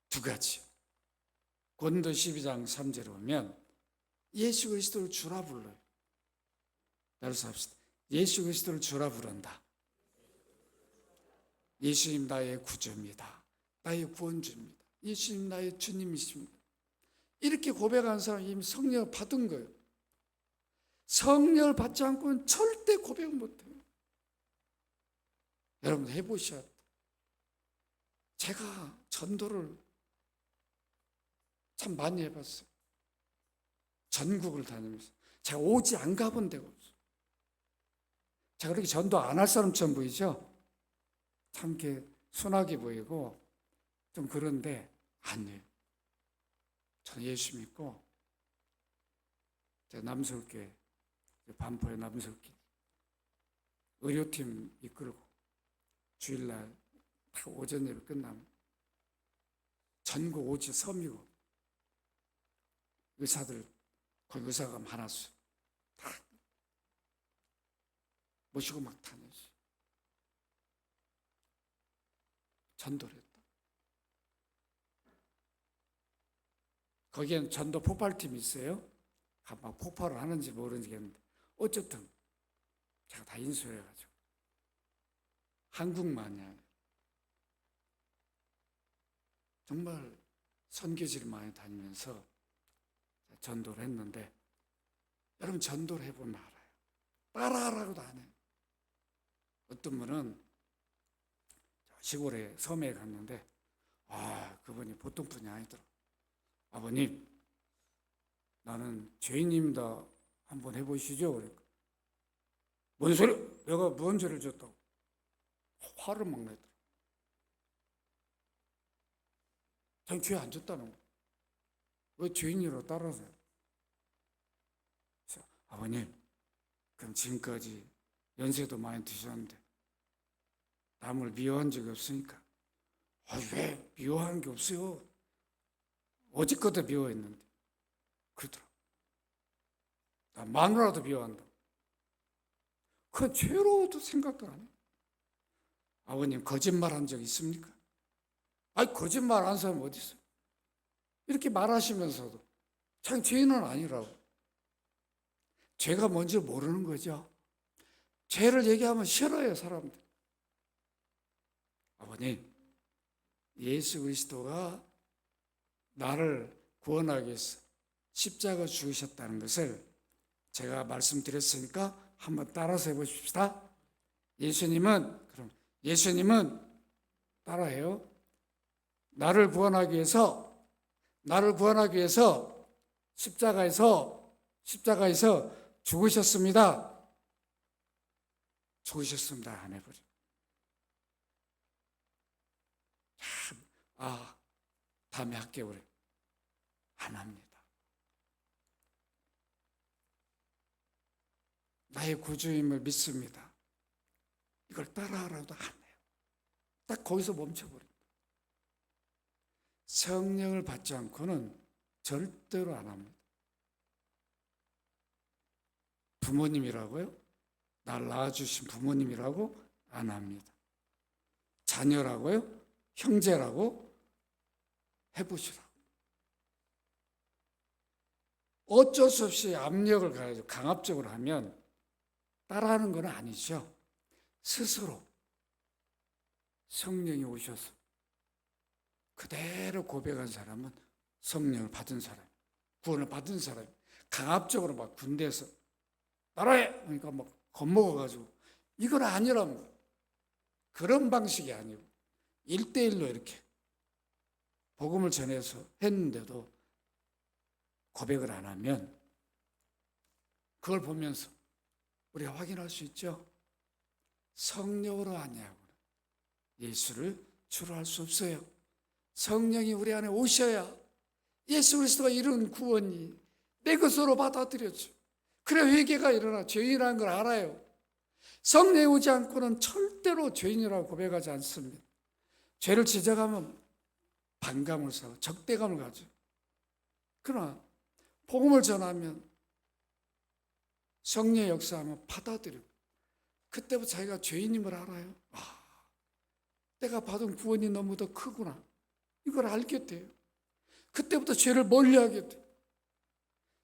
두 가지. 고린도 12장 3절에 보면 예수 그리스도를 주라 불러요. 따라서 합시다. 예수 그리스도를 주라 부른다. 예수님 나의 구주입니다. 나의 구원주입니다. 예수님 나의 주님이십니다. 이렇게 고백하는 사람이 이미 성령을 받은 거예요. 성령을 받지 않고는 절대 고백 못해요. 여러분 해보셔야 돼요. 제가 전도를 참 많이 해봤어요. 전국을 다니면서 제가 오지 안 가본 데가 없어요. 제가 그렇게 전도 안 할 사람처럼 보이죠? 참 이렇게 순하게 보이고 좀 그런데 아니에요. 저는 예수 믿고 제가 남서울교회 반포의 남서울교회 의료팀 이끌고 주일날 오전 예배 끝나면 전국 오지 섬이고 의사들 거기 의사가 많았어요. 다 모시고 막 다녔어요. 전도를 했다. 거기엔 전도 폭발팀이 있어요. 막 폭발을 하는지 모르겠는데 어쨌든 제가 다 인수해가지고 한국만이 정말 선교지를 많이 다니면서 전도를 했는데 여러분 전도를 해보면 알아요. 따라하라고도 안 해요. 어떤 분은 시골에 섬에 갔는데 그분이 보통 분이 아니더라고요. 아버님 나는 죄인입니다. 한번 해보시죠. 그러니까 뭔 소리? 내가 무슨 죄를 졌다고 화를 막 내더라고요. 자기 죄 안 졌다는 거예요. 왜 죄인이라고 따라서요? 아버님, 그럼 지금까지 연세도 많이 드셨는데 남을 미워한 적이 없으니까 왜 미워하는 게 없어요? 어제껏도 미워했는데 그러더라고. 나 마누라도 미워한다. 그건 죄로도 생각도 안 해. 아버님 거짓말 한 적 있습니까? 아니 거짓말 한 사람 어디 있어요? 이렇게 말하시면서도 자기 죄인은 아니라고. 죄가 뭔지 모르는 거죠. 죄를 얘기하면 싫어요, 사람들. 아버님, 예수 그리스도가 나를 구원하기 위해서 십자가 죽으셨다는 것을 제가 말씀드렸으니까 한번 따라서 해보십시다. 예수님은 따라해요. 나를 구원하기 위해서 십자가에서 죽으셨습니다. 안 해버려. 다음에 할게요. 그래. 안 합니다. 나의 구주임을 믿습니다. 이걸 따라하라고도 안 해요. 딱 거기서 멈춰버립니다. 성령을 받지 않고는 절대로 안 합니다. 부모님이라고요? 날 낳아주신 부모님이라고 안 합니다. 자녀라고요? 형제라고 해보시라고. 어쩔 수 없이 압력을 가지고 강압적으로 하면 따라하는 건 아니죠. 스스로 성령이 오셔서 그대로 고백한 사람은 성령을 받은 사람, 구원을 받은 사람. 강압적으로 막 군대에서 따라해! 그러니까 막 겁먹어가지고 이건 아니랍니다. 그런 방식이 아니고 1대1로 이렇게 복음을 전해서 했는데도 고백을 안 하면 그걸 보면서 우리가 확인할 수 있죠. 성령으로 아니하고는 예수를 주로 할 수 없어요. 성령이 우리 안에 오셔야 예수 그리스도가 이룬 구원이 내 것으로 받아들여져. 그래 회개가 일어나 죄인이라는 걸 알아요. 성령이 오지 않고는 절대로 죄인이라고 고백하지 않습니다. 죄를 지적하면 반감을 사고 적대감을 가져. 그러나 복음을 전하면 성령의 역사하면 받아들이고 그때부터 자기가 죄인임을 알아요. 내가 받은 구원이 너무 더 크구나. 이걸 알게 돼요. 그때부터 죄를 멀리하게 돼요.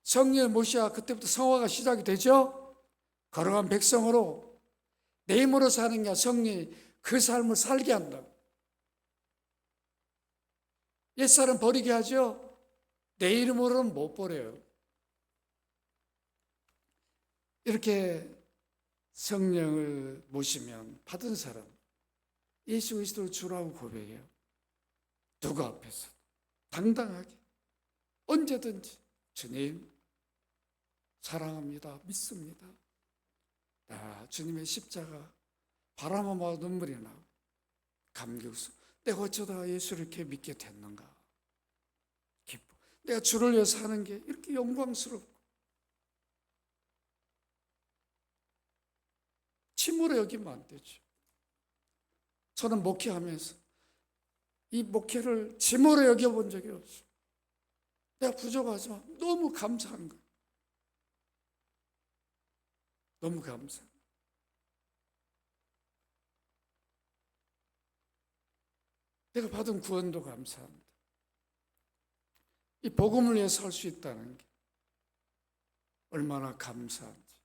성령의 모시아 그때부터 성화가 시작이 되죠. 거룩한 백성으로 내 힘으로 사는 게 성령이 그 삶을 살게 한다고. 옛사람 버리게 하죠. 내 이름으로는 못 버려요. 이렇게 성령을 모시면 받은 사람 예수 그리스도를 주라고 고백해요. 누구 앞에서 당당하게 언제든지 주님 사랑합니다. 믿습니다. 주님의 십자가 바라보면 눈물이 나고 감격스러워. 내가 어쩌다가 예수를 이렇게 믿게 됐는가. 기뻐. 내가 주를 위해서 사는 게 이렇게 영광스럽고 침으로 여기면 안 되죠. 저는 목회하면서 이 목회를 짐으로 여겨본 적이 없어요. 내가 부족하지만 너무 감사한 거예요. 너무 감사해요. 내가 받은 구원도 감사합니다. 이 복음을 위해서 할 수 있다는 게 얼마나 감사한지.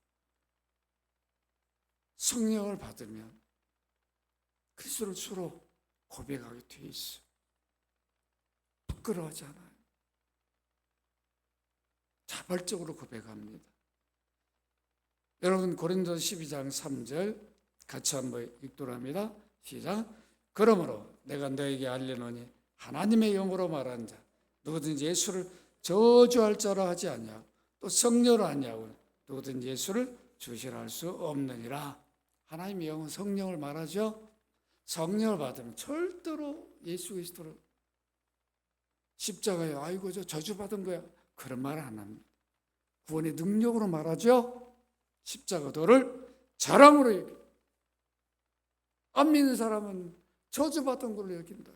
성령을 받으면 그리스도를 주로 고백하게 돼 있어요. 부끄러워하지 않아요. 자발적으로 고백합니다. 여러분 고린도서 12장 3절 같이 한번 읽도록 합니다. 시작. 그러므로 내가 너에게 알려노니 하나님의 영으로 말하는 자 누구든지 예수를 저주할 자라 하지 아니하고 또 성령으로 아니하고 누구든지 예수를 주시라 할 수 없느니라. 하나님의 영은 성령을 말하죠. 성령을 받으면 절대로 예수 그리스도를 십자가에 아이고 저 저주받은 거야 그런 말 안 합니다. 구원의 능력으로 말하죠. 십자가도를 자랑으로 여겨. 안 믿는 사람은 저주받은 걸로 여긴다.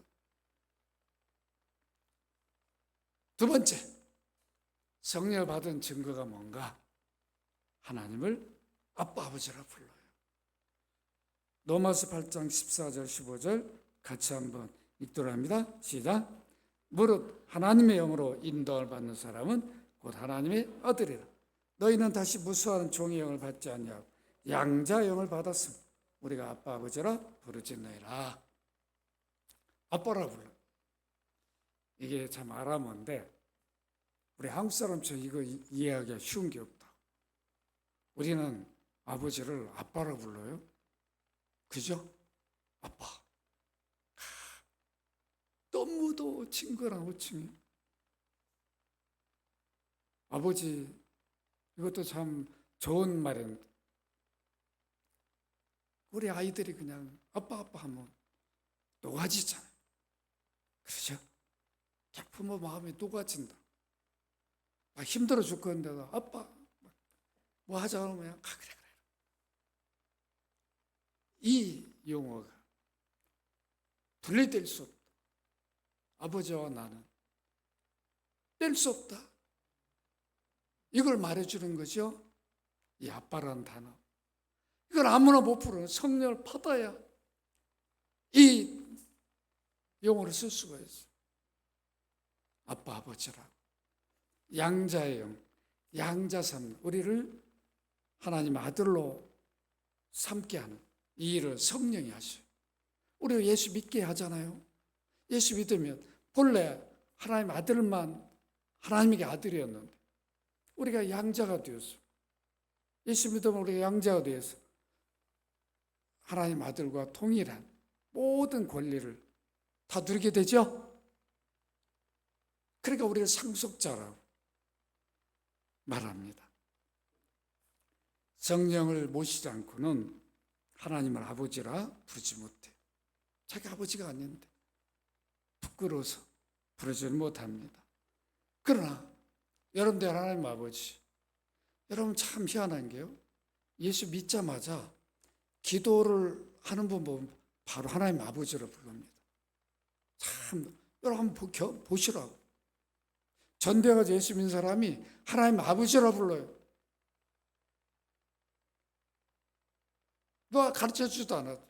두 번째, 성령을 받은 증거가 뭔가? 하나님을 아빠 아버지라 불러요. 로마서 8장 14절 15절 같이 한번 읽도록 합니다. 시작. 무릇 하나님의 영으로 인도를 받는 사람은 곧 하나님의 아들이라. 너희는 다시 무수한 종의 영을 받지 아니하고 양자 영을 받았으면 우리가 아빠 아버지라 부르짖느니라. 아빠라 불러. 이게 참 아람어인데 우리 한국 사람처럼 이거 이해하기가 쉬운 게 없다. 우리는 아버지를 아빠라 불러요. 그죠? 아빠. 너무도 친근한 호칭이. 아버지, 이것도 참 좋은 말인데 우리 아이들이 그냥 아빠 하면 녹아지잖아요. 그렇죠? 부모 마음이 녹아진다. 막 힘들어 죽겠는데도 아빠 뭐 하자 하면 그냥 그래. 이 용어가 분리될 수 없다. 아버지와 나는 뗄 수 없다. 이걸 말해주는 거죠. 이 아빠라는 단어. 이걸 아무나 못 부르는 성령을 받아야 이 용어를 쓸 수가 있어요. 아빠 아버지라고. 양자의 영, 양자삼, 우리를 하나님 아들로 삼게 하는 이 일을 성령이 하셔요. 우리가 예수 믿게 하잖아요. 예수 믿으면 본래 하나님 아들만 하나님에게 아들이었는데 우리가 양자가 되었어요. 예수 믿으면 우리가 양자가 되어서 하나님 아들과 동일한 모든 권리를 다 누리게 되죠. 그러니까 우리를 상속자라고 말합니다. 성령을 모시지 않고는 하나님을 아버지라 부르지 못해. 자기 아버지가 아닌데 부끄러워서 부르지 못합니다. 그러나 여러분들 하나님 아버지, 여러분 참 희한한 게요. 예수 믿자마자 기도를 하는 분 보면 바로 하나님 아버지로 부릅니다. 참 여러분 한번 보시라고. 전도해가지고 예수 믿는 사람이 하나님 아버지라 불러요. 누가 가르쳐주지도 않아도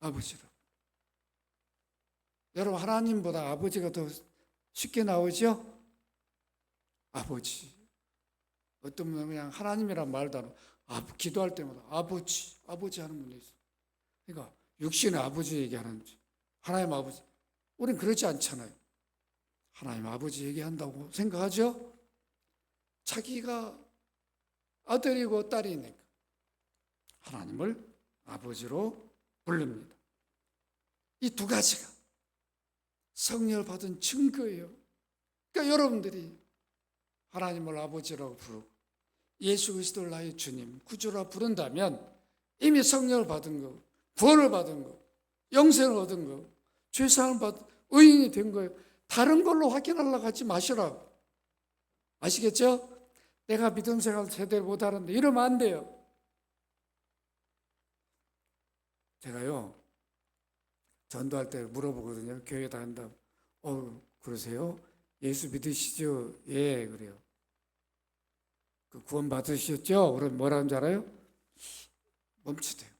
아버지라. 여러분 하나님보다 아버지가 더 쉽게 나오죠? 아버지. 어떤 분은 그냥 하나님이란 말도 안 하고 기도할 때마다 아버지 하는 분이 있어요. 그러니까 육신의 아버지 얘기하는 거지. 하나님 아버지. 우린 그렇지 않잖아요. 하나님 아버지 얘기한다고 생각하죠? 자기가 아들이고 딸이니까 하나님을 아버지로 부릅니다. 이 두 가지가 성령을 받은 증거예요. 그러니까 여러분들이 하나님을 아버지라고 부르고 예수 그리스도를 나의 주님, 구주라 부른다면 이미 성령을 받은 거, 구원을 받은 거, 영생을 얻은 거, 죄사함을 받은 의인이 된 거예요. 다른 걸로 확인하려고 하지 마시라고. 아시겠죠? 내가 믿음 생활 제대로 못하는데 이러면 안 돼요. 제가요 전도할 때 물어보거든요. 교회 다닌다고. 그러세요? 예수 믿으시죠? 예, 그래요. 그 구원 받으셨죠? 그럼 뭐라는 줄 알아요? 멈추대요.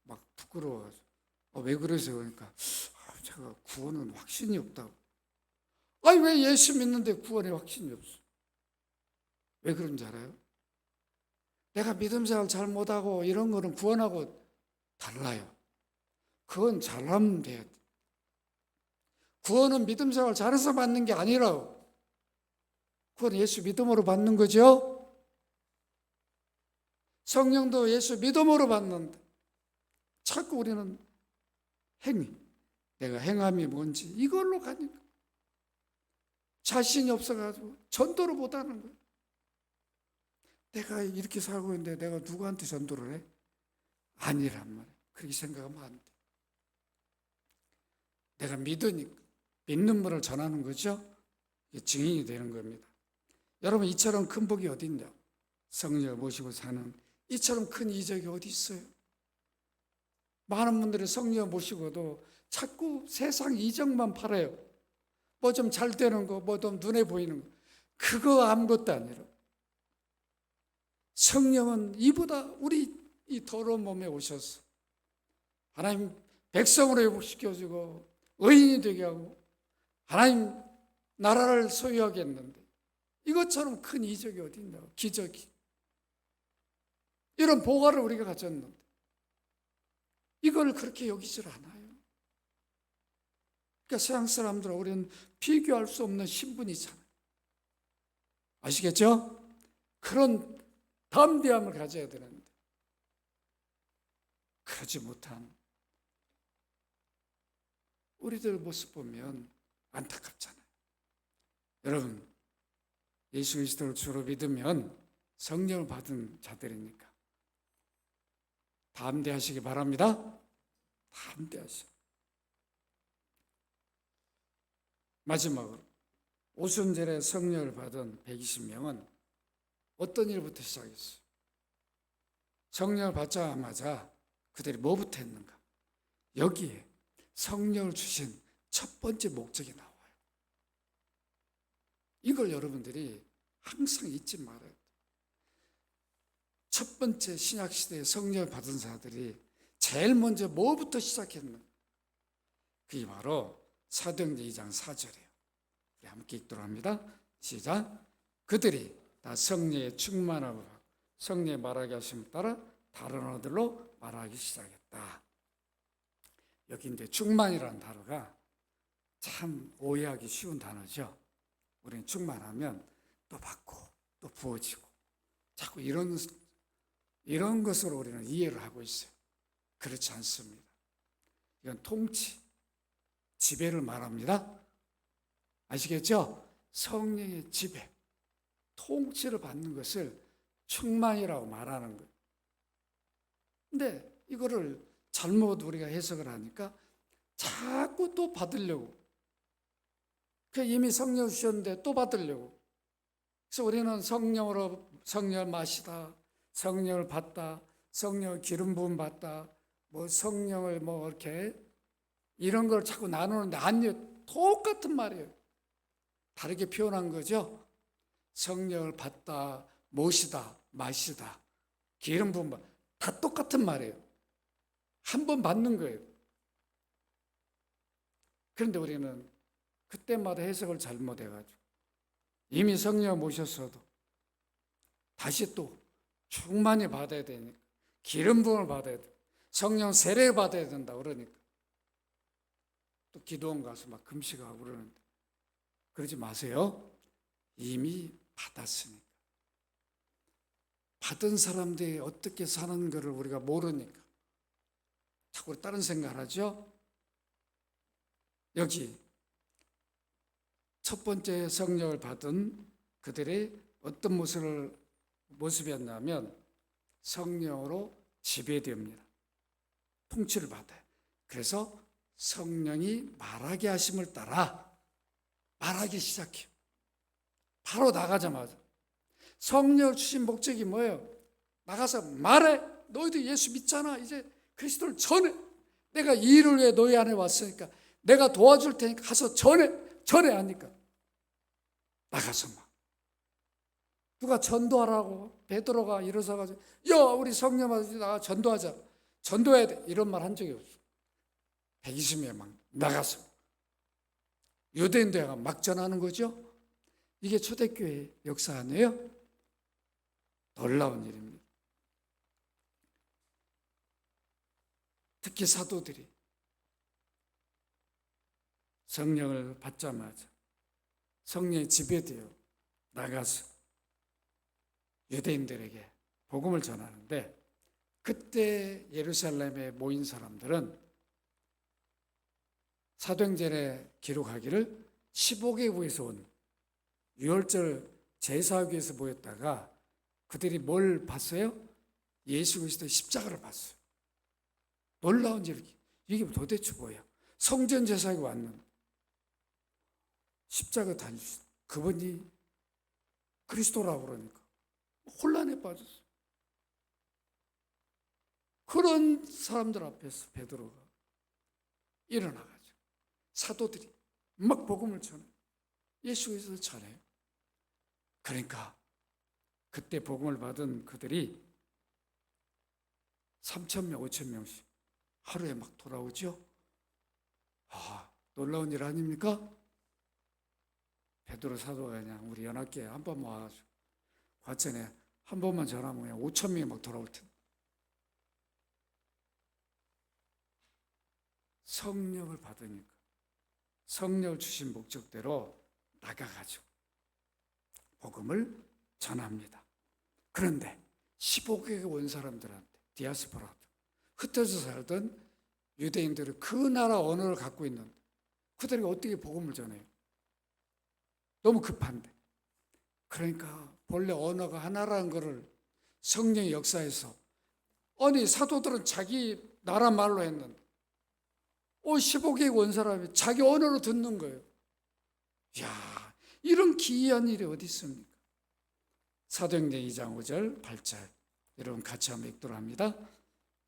막 부끄러워가지고. 왜 그러세요? 그러니까 제가 구원은 확신이 없다고. 아니 왜 예수 믿는데 구원에 확신이 없어? 왜 그런지 알아요? 내가 믿음 생활 잘 못하고 이런 거는 구원하고 달라요. 그건 잘하면 돼야 돼. 구원은 믿음 생활 잘해서 받는 게 아니라고. 그건 예수 믿음으로 받는 거죠. 성령도 예수 믿음으로 받는다. 자꾸 우리는 행위, 내가 행함이 뭔지 이걸로 가니까 자신이 없어가지고 전도를 못하는 거예요. 내가 이렇게 살고 있는데 내가 누구한테 전도를 해? 아니란 말이에요. 그렇게 생각하면 안 돼. 내가 믿으니까 믿는 분을 전하는 거죠. 이게 증인이 되는 겁니다. 여러분 이처럼 큰 복이 어디 있냐? 성령을 모시고 사는 이처럼 큰 이적이 어디 있어요? 많은 분들이 성령을 모시고도 자꾸 세상 이적만 바라요. 뭐 좀 잘 되는 거, 뭐 좀 눈에 보이는 거, 그거 아무것도 아니라 성령은 이보다 우리 이 더러운 몸에 오셔서 하나님 백성으로 회복시켜주고 의인이 되게 하고 하나님 나라를 소유하게 했는데 이것처럼 큰 이적이 어디 있냐고, 기적이. 이런 보화를 우리가 가졌는데 이걸 그렇게 여기질 않아요. 그러니까 세상 사람들은 우리는 비교할 수 없는 신분이잖아요. 아시겠죠? 그런 담대함을 가져야 되는데 그러지 못한 우리들 모습 보면 안타깝잖아요. 여러분, 예수 그리스도를 주로 믿으면 성령을 받은 자들이니까 담대하시기 바랍니다. 담대하시고. 마지막으로 오순절에 성령을 받은 120명은 어떤 일부터 시작했어요? 성령을 받자마자 그들이 뭐부터 했는가? 여기에 성령을 주신 첫 번째 목적이 나와요. 이걸 여러분들이 항상 잊지 말아야 돼요. 첫 번째 신약시대에 성령을 받은 자들이 제일 먼저 뭐부터 시작했는가? 그게 바로 사도행전 2장 4절이에요. 우리 함께 읽도록 합니다. 시작. 그들이 다 성령의 충만함을 받고 성령의 말하게 하심을 따라 다른 언어들로 말하기 시작했다. 여기 이제 충만이라는 단어가 참 오해하기 쉬운 단어죠. 우리는 충만하면 또 받고 또 부어지고 자꾸 이런 것으로 우리는 이해를 하고 있어요. 그렇지 않습니다. 이건 통치, 지배를 말합니다. 아시겠죠? 성령의 지배, 통치를 받는 것을 충만이라고 말하는 거예요. 근데 이거를 잘못 우리가 해석을 하니까 자꾸 또 받으려고. 이미 성령 주셨는데 또 받으려고. 그래서 우리는 성령을 마시다, 성령을 받다, 성령을 기름 부음 받다, 뭐 성령을 뭐 이렇게 이런 걸 자꾸 나누는데 아니요, 똑같은 말이에요. 다르게 표현한 거죠. 성령을 받다, 모시다, 마시다, 기름 부음 받다, 다 똑같은 말이에요. 한 번 받는 거예요. 그런데 우리는 그때마다 해석을 잘못해가지고 이미 성령을 모셨어도 다시 또 충만히 받아야 되니까 기름 부음을 받아야 돼. 성령 세례를 받아야 된다 그러니까 또 기도원 가서 막 금식하고 그러는데 그러지 마세요. 이미 받았으니까. 받은 사람들이 어떻게 사는 것을 우리가 모르니까 자꾸 다른 생각을 하죠. 여기 첫 번째 성령을 받은 그들이 어떤 모습이었냐면 성령으로 지배됩니다. 통치를 받아요. 그래서 성령이 말하게 하심을 따라 말하기 시작해요. 바로 나가자마자. 성령을 주신 목적이 뭐예요? 나가서 말해. 너희도 예수 믿잖아. 이제 그리스도를 전해. 내가 이 일을 위해 너희 안에 왔으니까 내가 도와줄 테니까 가서 전해 하니까 나가서 막 누가 전도하라고 베드로가 일어서가지고 야 우리 성령 받으시 나가 전도해야 돼 이런 말 한 적이 없어. 120명 막 나가서 유대인들과 막 전하는 거죠. 이게 초대교회 역사 아니에요? 놀라운 일입니다. 특히 사도들이 성령을 받자마자 성령의 지배되어 나가서 유대인들에게 복음을 전하는데 그때 예루살렘에 모인 사람들은 사도행전에 기록하기를 15개국에서 온 유월절 제사하기에서 모였다가 그들이 뭘 봤어요? 예수 그리스도의 십자가를 봤어요. 놀라운 일. 이게 도대체 뭐야? 성전 제사에 왔는 십자가 달리신 그분이 그리스도라고 그러니까 혼란에 빠졌어요. 그런 사람들 앞에서 베드로가 일어나가지고 사도들이 막 복음을 전해요. 예수 그리스도를 전해요. 그러니까 그때 복음을 받은 그들이 3,000명, 5,000명씩 하루에 막 돌아오죠. 놀라운 일 아닙니까? 베드로 사도가 그냥 우리 연합교회 한 번만 와가지고 과천에 한 번만 전화하면 그냥 5,000명이 막 돌아올 텐데. 성령을 받으니까 성령을 주신 목적대로 나가가지고 복음을 전합니다. 그런데 15개국 온 사람들한테 디아스포라, 흩어져 살던 유대인들은 그 나라 언어를 갖고 있는데 그들이 어떻게 복음을 전해요? 너무 급한데. 그러니까 본래 언어가 하나라는 것을 성령의 역사에서, 아니 사도들은 자기 나라 말로 했는데 15개국 온 사람이 자기 언어로 듣는 거예요. 이야, 이런 기이한 일이 어디 있습니까? 사도행전 2장 5절 8절 여러분 같이 한번 읽도록 합니다.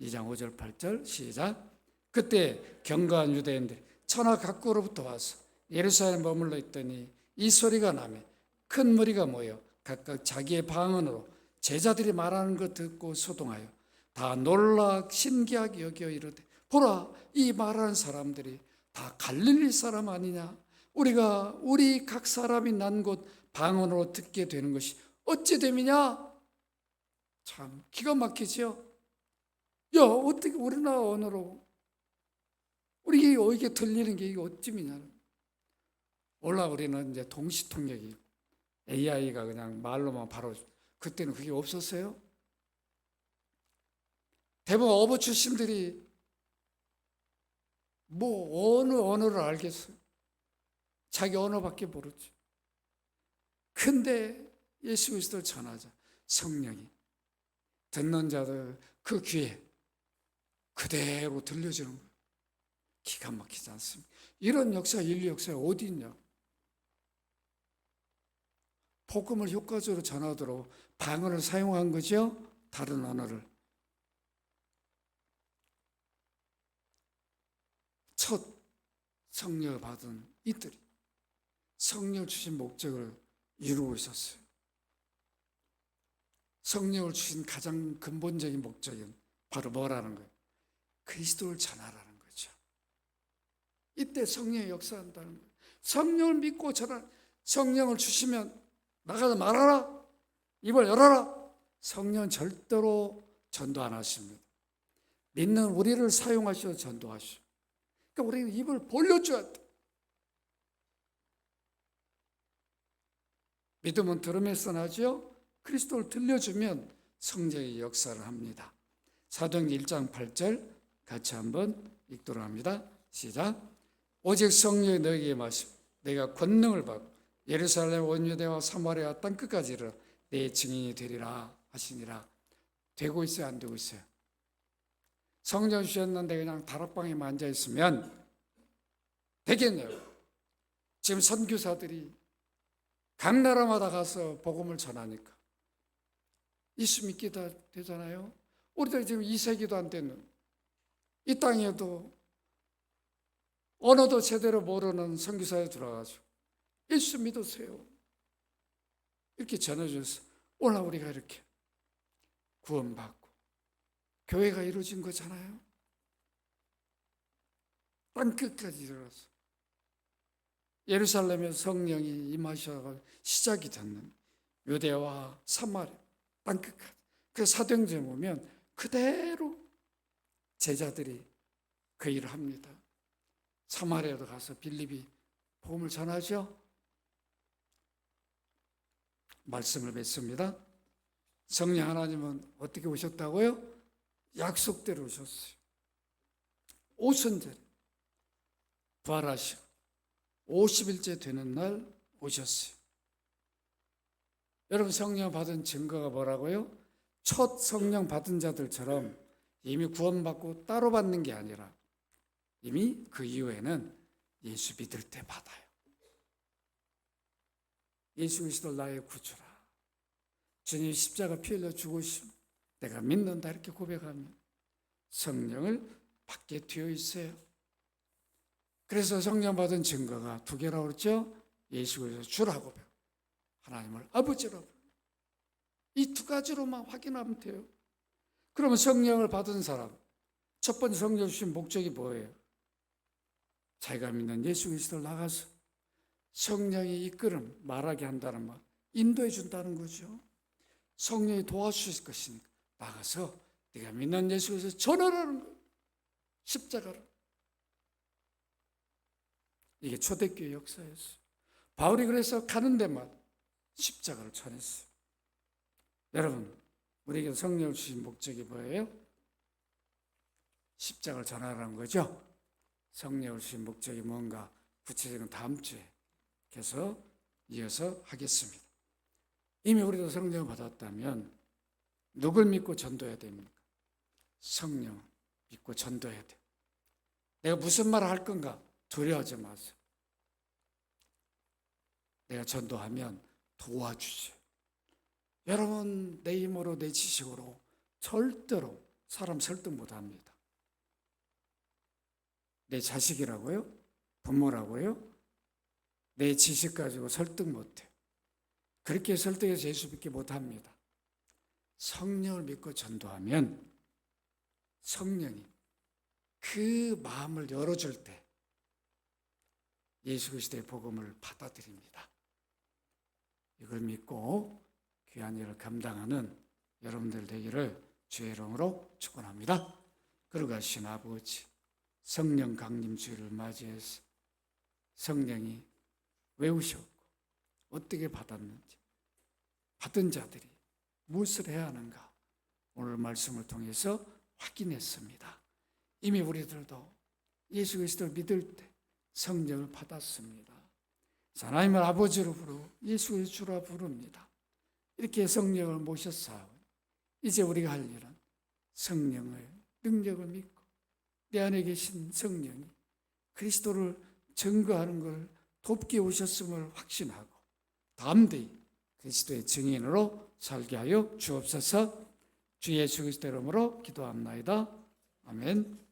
2장 5절 8절 시작. 그때 경건한 유대인들이 천하 각국으로부터 와서 예루살렘에 머물러 있더니 이 소리가 나며 큰 무리가 모여 각각 자기의 방언으로 제자들이 말하는 것 듣고 소동하여 다 놀라 신기하게 여겨 이르되, 보라, 이 말하는 사람들이 다 갈릴리 사람 아니냐? 우리 각 사람이 난 곳 방언으로 듣게 되는 것이 어찌 됨이냐? 참 기가 막히지요. 야, 어떻게 우리나라 언어로 이게 들리는 게 이게 어찌미냐? 올라 우리는 이제 동시통역이 AI가 그냥 말로만 바로, 그때는 그게 없었어요. 대부분 어부 출신들이 뭐 어느 언어를 알겠어요? 자기 언어밖에 모르지. 근데 예수 그리스도를 전하자 성령이 듣는 자들 그 귀에 그대로 들려주는 거예요. 기가 막히지 않습니까? 이런 역사, 인류 역사에 어디 있냐? 복음을 효과적으로 전하도록 방언을 사용한 거죠. 다른 언어를. 첫 성령을 받은 이들이 성령을 주신 목적을 이루고 있었어요. 성령을 주신 가장 근본적인 목적은 바로 뭐라는 거예요? 그리스도를 전하라는 거죠. 이때 성령이 역사한다는 거예요. 성령을 믿고 전하, 성령을 주시면 나가서 말하라, 입을 열어라. 성령은 절대로 전도 안 하십니다. 믿는 우리를 사용하셔서 전도하시오. 그러니까 우리는 입을 벌려줘야 돼. 믿음은 들음에서 나죠. 그리스도를 들려주면 성령의 역사를 합니다. 사도행전 1장 8절 같이 한번 읽도록 합니다. 시작. 오직 성령이 너에게 임하시고 내가 권능을 받고 예루살렘 온 유대와 사마리아 땅 끝까지 이르러 내 증인이 되리라 하시니라. 되고 있어요, 안 되고 있어요? 성령 주셨는데 그냥 다락방에만 앉아 있으면 되겠냐고. 지금 선교사들이 각 나라마다 가서 복음을 전하니까 예수 믿게 되잖아요. 우리들 지금 2세기도 안 됐는 이 땅에도 언어도 제대로 모르는 선교사에 들어가서 예수 믿으세요 이렇게 전해줘서 오늘 우리가 이렇게 구원받고 교회가 이루어진 거잖아요. 땅끝까지 이르러서 예루살렘에 성령이 임하셔서 시작이 됐는 유대와 사마리아 땅끝까지. 그 사도행전에 보면 그대로 제자들이 그 일을 합니다. 사마리아도 가서 빌립이 복음을 전하죠. 말씀을 맺습니다. 성령 하나님은 어떻게 오셨다고요? 약속대로 오셨어요. 오순절 부활하시고 50일째 되는 날 오셨어요. 여러분 성령 받은 증거가 뭐라고요? 첫 성령 받은 자들처럼 이미 구원받고 따로 받는 게 아니라 이미 그 이후에는 예수 믿을 때 받아요. 예수 그리스도 나의 구주라. 주님 십자가 피 흘려 죽으심 내가 믿는다 이렇게 고백하면 성령을 받게 되어 있어요. 그래서 성령 받은 증거가 두 개라고 그랬죠. 예수 그리스도 주라고 배워. 하나님을 아버지라고 배워. 이 두 가지로만 확인하면 돼요. 그러면 성령을 받은 사람, 첫 번째 성령 주신 목적이 뭐예요? 자기가 믿는 예수 그리스도를 나가서 성령이 이끌음, 말하게 한다는 말, 인도해 준다는 거죠. 성령이 도와주실 것이니까 나가서 네가 믿는 예수 그리스도 전하라는 거예요. 십자가를. 이게 초대교회 역사였어요. 바울이 그래서 가는 데마다 십자가를 전했어요. 여러분, 우리에게 성령을 주신 목적이 뭐예요? 십자가를 전하라는 거죠. 성령을 주신 목적이 뭔가 구체적인 다음 주에 계속 이어서 하겠습니다. 이미 우리도 성령을 받았다면 누굴 믿고 전도해야 됩니까? 성령 믿고 전도해야 돼요. 내가 무슨 말을 할 건가 두려워하지 마세요. 내가 전도하면 도와주세요. 여러분, 내 힘으로 내 지식으로 절대로 사람 설득 못합니다. 내 자식이라고요? 부모라고요? 내 지식 가지고 설득 못해요. 그렇게 설득해서 예수 믿게 못합니다. 성령을 믿고 전도하면 성령이 그 마음을 열어줄 때 예수 그리스도의 복음을 받아들입니다. 이걸 믿고 귀한 일을 감당하는 여러분들 되기를 주의 이름으로 축원합니다. 거룩하신 아버지, 성령 강림 주일을 맞이해서 성령이 외우셨고 어떻게 받았는지, 받은 자들이 무엇을 해야 하는가 오늘 말씀을 통해서 확인했습니다. 이미 우리들도 예수 그리스도를 믿을 때 성령을 받았습니다. 하나님을 아버지로 부르고 예수 그리스도 주라 부릅니다. 이렇게 성령을 모셨사오니 이제 우리가 할 일은 성령의 능력을 믿고 내 안에 계신 성령이 그리스도를 증거하는 걸 돕게 오셨음을 확신하고 담대히 그리스도의 증인으로 살게 하여 주옵소서. 주 예수 그리스도 이름으로 기도합나이다. 아멘.